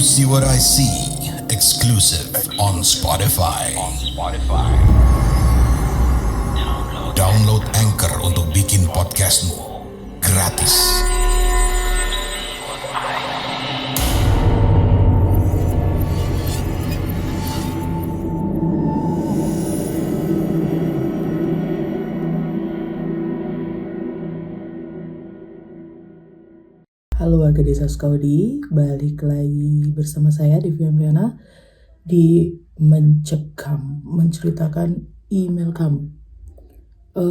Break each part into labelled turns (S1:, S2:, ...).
S1: See What I See, exclusive on Spotify. Download Anchor untuk bikin podcastmu gratis.
S2: Halo warga desa Sukawati, balik lagi bersama saya Devian Viana di menceritakan email kamu.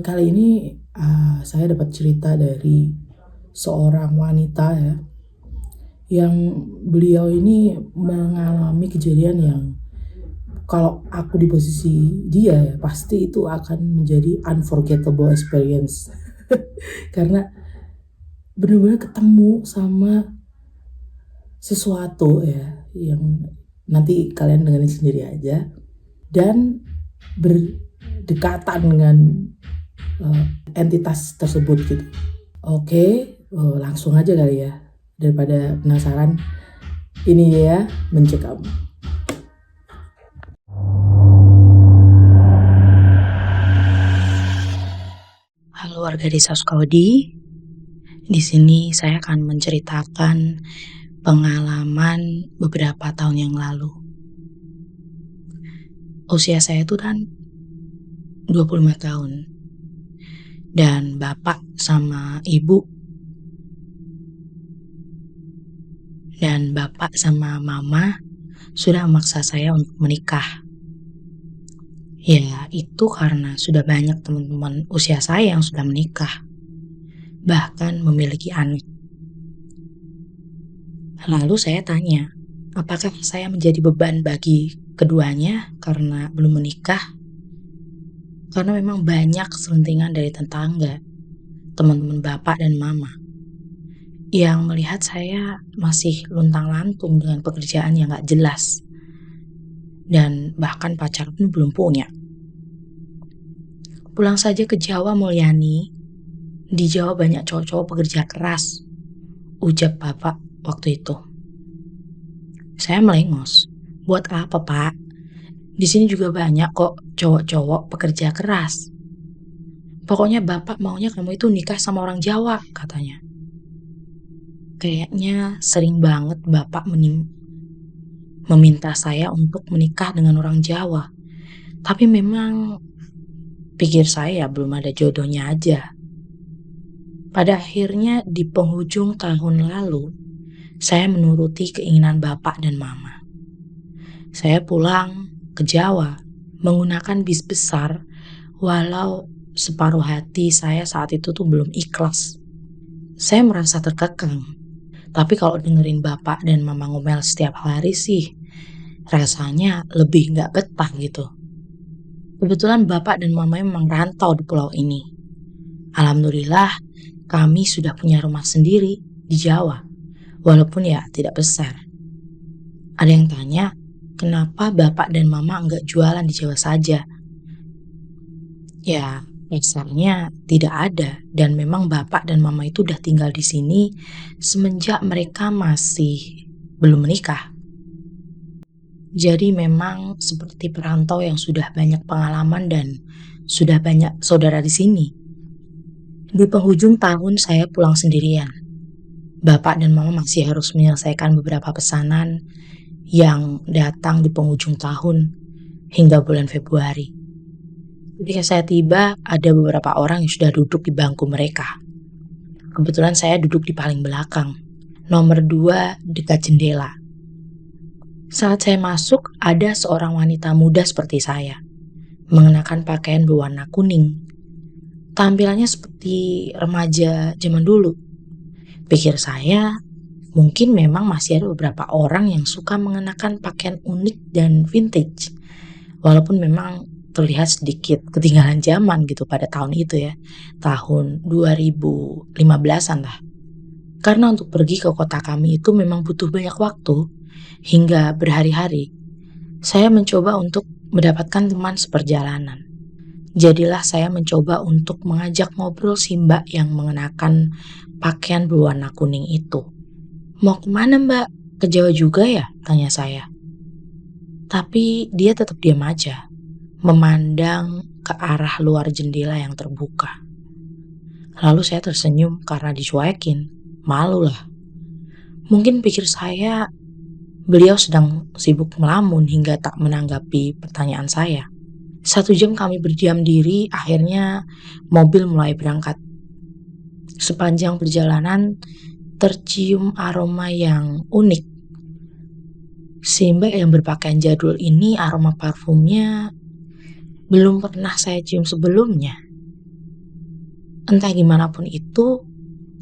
S2: Kali ini saya dapat cerita dari seorang wanita ya, yang beliau ini mengalami kejadian yang kalau aku di posisi dia ya pasti itu akan menjadi unforgettable experience karena benar-benar ketemu sama sesuatu ya yang nanti kalian dengerin sendiri aja dan berdekatan dengan entitas tersebut gitu. Oke, langsung aja kali ya daripada penasaran. Ini ya mencekam. Halo warga desa Sukawati. Di sini saya akan menceritakan pengalaman beberapa tahun yang lalu. Usia saya itu kan 25 tahun. Dan bapak sama ibu dan bapak sama mama sudah memaksa saya untuk menikah. Ya, itu karena sudah banyak teman-teman usia saya yang sudah menikah, bahkan memiliki anak. Lalu saya tanya, apakah saya menjadi beban bagi keduanya karena belum menikah? Karena memang banyak selentingan dari tetangga, teman-teman bapak dan mama, yang melihat saya masih luntang-lantung dengan pekerjaan yang gak jelas. Dan bahkan pacar pun belum punya. Pulang saja ke Jawa Mulyani, di Jawa banyak cowok-cowok pekerja keras, ujar bapak waktu itu. Saya melengos. Buat apa, Pak? Di sini juga banyak kok cowok-cowok pekerja keras. Pokoknya bapak maunya kamu itu nikah sama orang Jawa, katanya. Kayaknya sering banget bapak meminta saya untuk menikah dengan orang Jawa. Tapi memang pikir saya belum ada jodohnya aja. Pada akhirnya di penghujung tahun lalu, saya menuruti keinginan bapak dan mama. Saya pulang ke Jawa menggunakan bis besar, walau separuh hati saya saat itu tuh belum ikhlas. Saya merasa terkekang, tapi kalau dengerin bapak dan mama ngomel setiap hari sih, rasanya lebih gak betah gitu. Kebetulan bapak dan mama memang rantau di pulau ini. Alhamdulillah, kami sudah punya rumah sendiri di Jawa, walaupun ya tidak besar. Ada yang tanya, kenapa bapak dan mama enggak jualan di Jawa saja? Ya, dasarnya tidak ada, dan memang bapak dan mama itu udah tinggal di sini semenjak mereka masih belum menikah. Jadi memang seperti perantau yang sudah banyak pengalaman dan sudah banyak saudara di sini. Di penghujung tahun saya pulang sendirian. Bapak dan mama masih harus menyelesaikan beberapa pesanan yang datang di penghujung tahun hingga bulan Februari. Ketika saya tiba, ada beberapa orang yang sudah duduk di bangku mereka. Kebetulan saya duduk di paling belakang, nomor 2 dekat jendela. Saat saya masuk, ada seorang wanita muda seperti saya, mengenakan pakaian berwarna kuning. Tampilannya seperti remaja zaman dulu. Pikir saya, mungkin memang masih ada beberapa orang yang suka mengenakan pakaian unik dan vintage. Walaupun memang terlihat sedikit ketinggalan zaman gitu pada tahun itu ya. Tahun 2015-an lah. Karena untuk pergi ke kota kami itu memang butuh banyak waktu, hingga berhari-hari. Saya mencoba untuk mendapatkan teman seperjalanan. Jadilah saya mencoba untuk mengajak ngobrol si mbak yang mengenakan pakaian berwarna kuning itu. Mau kemana mbak? Kejauh juga ya? Tanya saya. Tapi dia tetap diam aja, memandang ke arah luar jendela yang terbuka. Lalu saya tersenyum karena dicuekin. Malu lah. Mungkin pikir saya beliau sedang sibuk melamun hingga tak menanggapi pertanyaan saya. 1 jam kami berdiam diri, akhirnya mobil mulai berangkat. Sepanjang perjalanan tercium aroma yang unik. Si Mbak yang berpakaian jadul ini aroma parfumnya belum pernah saya cium sebelumnya. Entah gimana pun itu,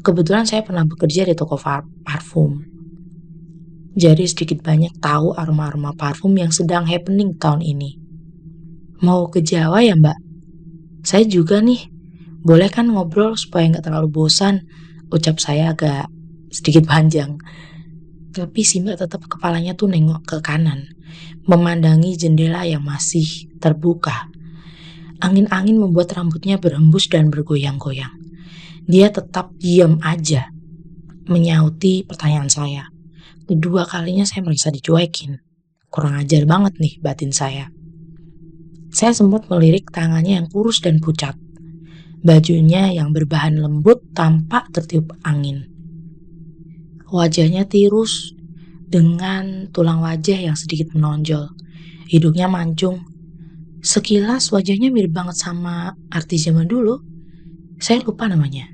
S2: kebetulan saya pernah bekerja di toko parfum. Jadi sedikit banyak tahu aroma-aroma parfum yang sedang happening tahun ini. Mau ke Jawa ya Mbak? Saya juga nih. Boleh kan ngobrol supaya nggak terlalu bosan? Ucap saya agak sedikit panjang. Tapi si Mbak tetap kepalanya tuh nengok ke kanan, memandangi jendela yang masih terbuka. Angin-angin membuat rambutnya berhembus dan bergoyang-goyang. Dia tetap diam aja, menyauti pertanyaan saya. Kedua kalinya saya merasa dicuekin. Kurang ajar banget nih batin saya. Saya sempat melirik tangannya yang kurus dan pucat. Bajunya yang berbahan lembut tampak tertiup angin. Wajahnya tirus dengan tulang wajah yang sedikit menonjol. Hidungnya mancung. Sekilas wajahnya mirip banget sama artis zaman dulu. Saya lupa namanya.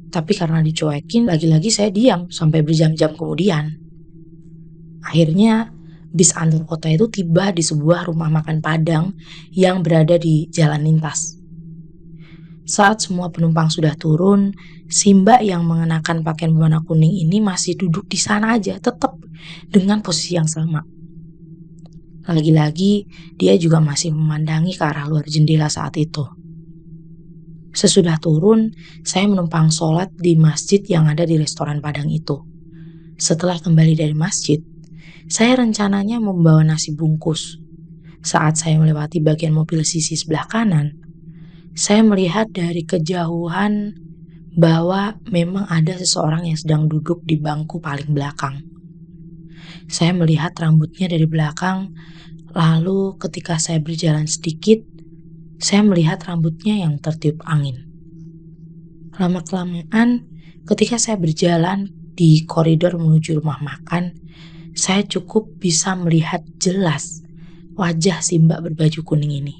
S2: Tapi karena dicuekin, lagi-lagi saya diam sampai berjam-jam kemudian. Akhirnya bis antar kota itu tiba di sebuah rumah makan Padang yang berada di jalan lintas. Saat semua penumpang sudah turun, si Mbak yang mengenakan pakaian berwarna kuning ini masih duduk di sana aja, tetap dengan posisi yang sama. Lagi-lagi, dia juga masih memandangi ke arah luar jendela saat itu. Sesudah turun, saya menumpang sholat di masjid yang ada di restoran Padang itu. Setelah kembali dari masjid, saya rencananya membawa nasi bungkus. Saat saya melewati bagian mobil sisi sebelah kanan, saya melihat dari kejauhan bahwa memang ada seseorang yang sedang duduk di bangku paling belakang. Saya melihat rambutnya dari belakang, lalu ketika saya berjalan sedikit, saya melihat rambutnya yang tertiup angin. Lama-kelamaan, ketika saya berjalan di koridor menuju rumah makan, saya cukup bisa melihat jelas wajah si Mbak berbaju kuning ini.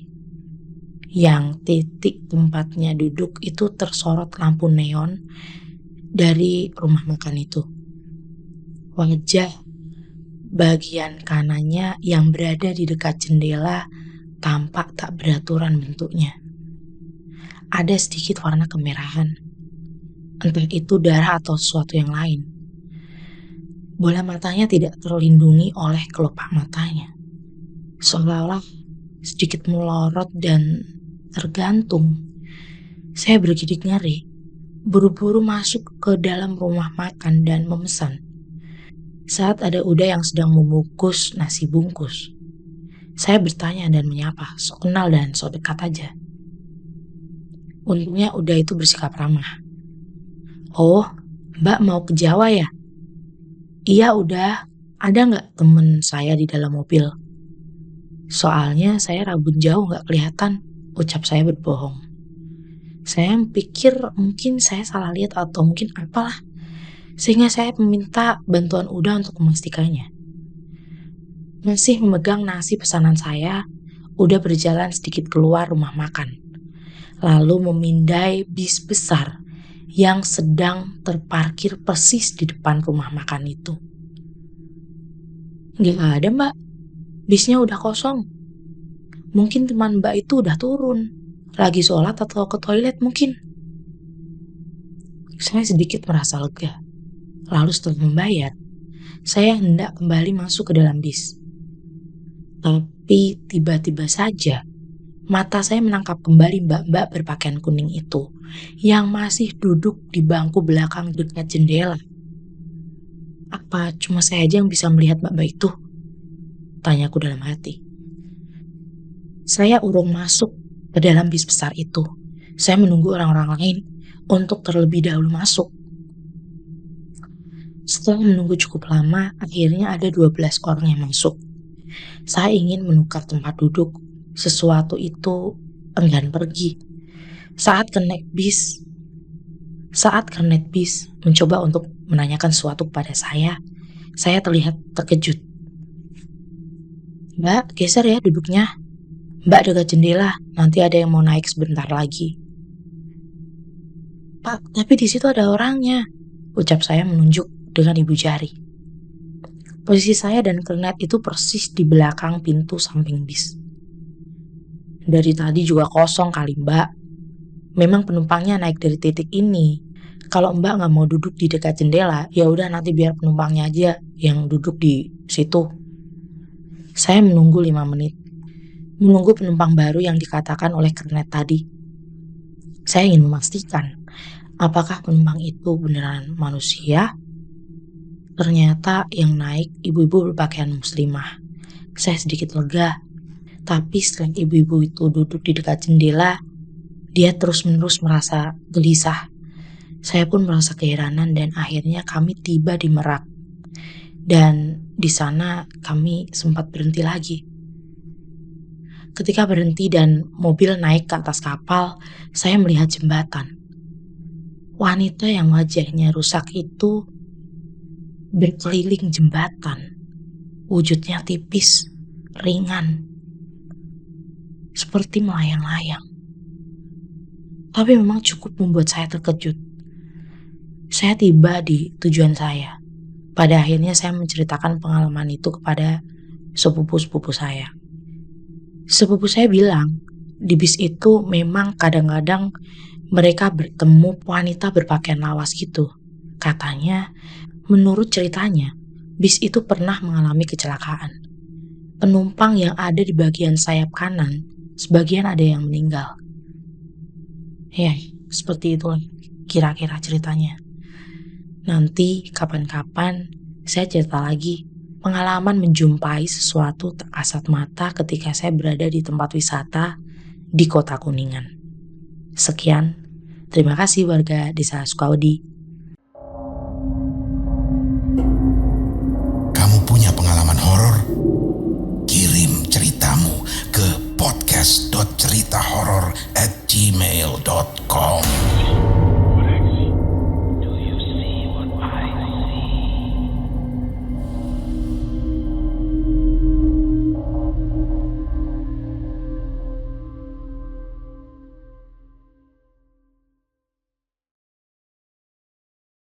S2: Yang titik tempatnya duduk itu tersorot lampu neon dari rumah makan itu. Wajah bagian kanannya yang berada di dekat jendela tampak tak beraturan bentuknya. Ada sedikit warna kemerahan. Entah itu darah atau sesuatu yang lain. Bola matanya tidak terlindungi oleh kelopak matanya. Seolah-olah sedikit melorot dan tergantung. Saya bergidik ngeri, buru-buru masuk ke dalam rumah makan dan memesan. Saat ada Uda yang sedang membungkus nasi bungkus, saya bertanya dan menyapa, sok kenal dan sok dekat aja. Untungnya Uda itu bersikap ramah. Oh, Mbak mau ke Jawa ya? Iya udah, ada nggak temen saya di dalam mobil? Soalnya saya rambut jauh nggak kelihatan, ucap saya berbohong. Saya pikir mungkin saya salah lihat atau mungkin apalah, sehingga saya meminta bantuan Uda untuk memastikannya. Masih memegang nasi pesanan saya, Uda berjalan sedikit keluar rumah makan, lalu memindai bis besar yang sedang terparkir persis di depan rumah makan itu. Gak ada Mbak, bisnya udah kosong. Mungkin teman Mbak itu udah turun, lagi sholat atau ke toilet mungkin. Saya sedikit merasa lega. Lalu setelah membayar, saya hendak kembali masuk ke dalam bis. Tapi tiba-tiba saja, mata saya menangkap kembali mbak-mbak berpakaian kuning itu yang masih duduk di bangku belakang dekat jendela. Apa cuma saya aja yang bisa melihat mbak-mbak itu? Tanyaku dalam hati. Saya urung masuk ke dalam bis besar itu. Saya menunggu orang-orang lain untuk terlebih dahulu masuk. Setelah menunggu cukup lama, akhirnya ada 12 orang yang masuk. Saya ingin menukar tempat duduk. Sesuatu itu enggan pergi. Saat kernet bis mencoba untuk menanyakan sesuatu kepada saya terlihat terkejut. "Mbak, geser ya duduknya. Mbak dekat jendela, nanti ada yang mau naik sebentar lagi." "Pak, tapi di situ ada orangnya," ucap saya menunjuk dengan ibu jari. Posisi saya dan kernet itu persis di belakang pintu samping bis. "Dari tadi juga kosong kali, Mbak. Memang penumpangnya naik dari titik ini. Kalau Mbak nggak mau duduk di dekat jendela, ya udah nanti biar penumpangnya aja yang duduk di situ." Saya menunggu 5 menit. Menunggu penumpang baru yang dikatakan oleh kernet tadi. Saya ingin memastikan, apakah penumpang itu beneran manusia? Ternyata yang naik ibu-ibu berpakaian muslimah. Saya sedikit lega, tapi setelah ibu-ibu itu duduk di dekat jendela, dia terus-menerus merasa gelisah. Saya pun merasa keheranan dan akhirnya kami tiba di Merak. Dan di sana kami sempat berhenti lagi. Ketika berhenti dan mobil naik ke atas kapal, saya melihat jembatan. Wanita yang wajahnya rusak itu berkeliling jembatan. Wujudnya tipis, ringan, seperti melayang-layang. Tapi memang cukup membuat saya terkejut. Saya tiba di tujuan saya. Pada akhirnya saya menceritakan pengalaman itu kepada sepupu-sepupu saya. Sepupu saya bilang, di bis itu memang kadang-kadang mereka bertemu wanita berpakaian lawas gitu. Katanya, menurut ceritanya, bis itu pernah mengalami kecelakaan. Penumpang yang ada di bagian sayap kanan, sebagian ada yang meninggal. Ya, seperti itu kira-kira ceritanya. Nanti kapan-kapan saya cerita lagi pengalaman menjumpai sesuatu tak kasat mata ketika saya berada di tempat wisata di Kota Kuningan. Sekian, terima kasih warga Desa Sukawedi.
S1: Kamu punya pengalaman horor? Kirim ceritamu ke podcast.ceritahoror@gmail.com.